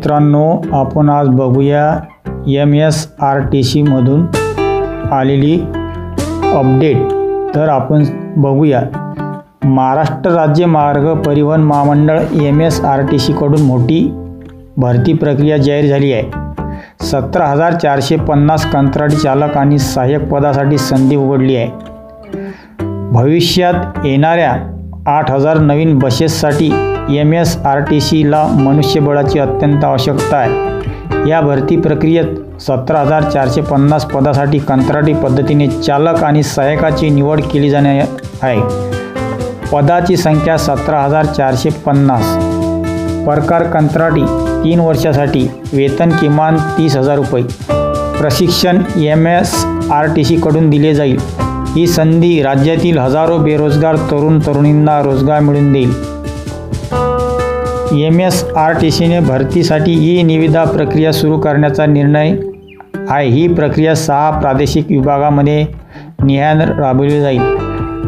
मित्रांनो, आपण आज बघूया MSRTC मधून आलेली अपडेट। तर आपण बघूया महाराष्ट्र राज्य मार्ग परिवहन महामंडळ MSRTC कडून मोठी भरती प्रक्रिया जाहीर झाली आहे। 17,450 कंत्राटी चालक आणि सहाय्यक पदासाठी संधी उघडली आहे। भविष्यात येणाऱ्या 8,000 नवीन बसेससाठी MSRTCला मनुष्यबळाची अत्यंत आवश्यकता आहे। या भरती प्रक्रियेत 17,450 पदासाठी कंत्राटी पद्धतीने चालक आणि सहाय्यकाची निवड केली जाणार आहे। पदाची संख्या 17,450। प्रकार कंत्राटी 3 वर्षासाठी, वेतन किमान 30,000 रुपये। प्रशिक्षण MSRTC कडून दिले जाईल। ही संधी राज्यातील हजारो बेरोजगार तरुण तरुणींना रोजगार मिळवून देईल। MSRTCने भरतीसाठी ई-निविदा प्रक्रिया सुरू करण्याचा निर्णय आहे। ही प्रक्रिया 6 प्रादेशिक विभागामध्ये निहाय राबवली जाईल।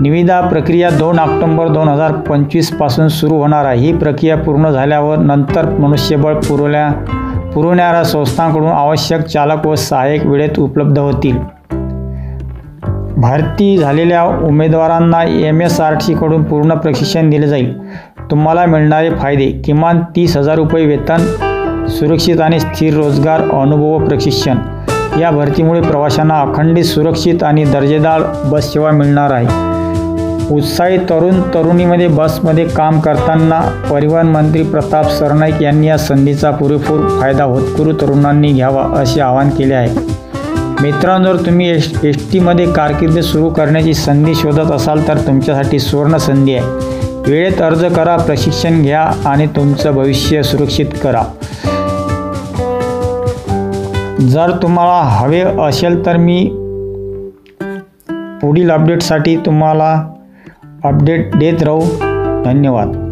निविदा प्रक्रिया 2 ऑक्टोबर 2025 पासून सुरू होणार आहे। ही प्रक्रिया पूर्ण झाल्यावर नंतर मनुष्यबळ पुरवणाऱ्या संस्थांकडून आवश्यक चालक व सहाय्यक वेळेत उपलब्ध होतील। भरती झालेल्या उमेदवारांना MSRTC कडून पूर्ण प्रशिक्षण दिले जाईल। तुम्हाला मिळणारे फायदे: किमान 30,000 रुपये वेतन, सुरक्षित आणि स्थिर रोजगार, अनुभव व प्रशिक्षण। या भरतीमुळे प्रवाशांना अखंडित, सुरक्षित आणि दर्जेदार बस सेवा मिळणार आहे। उत्साही तरुण तरुणीमध्ये बसमध्ये काम करताना परिवहन मंत्री प्रताप सरनाईक यांनी या संधीचा पुरेपूर फायदा होतकरू तरुणांनी घ्यावा असे आवाहन केले आहे। मित्रांनो, जर तुम्ही ST मध्ये कारकीर्द सुरू करण्याची संधी शोधत असाल तर तुमच्यासाठी सुवर्ण संधी आहे। वेळेत अर्ज करा, प्रशिक्षण घ्या आणि तुमचं भविष्य सुरक्षित करा। जर तुम्हाला हवे असेल तर मी पुढील अपडेटसाठी तुम्हाला अपडेट देत राहू। धन्यवाद।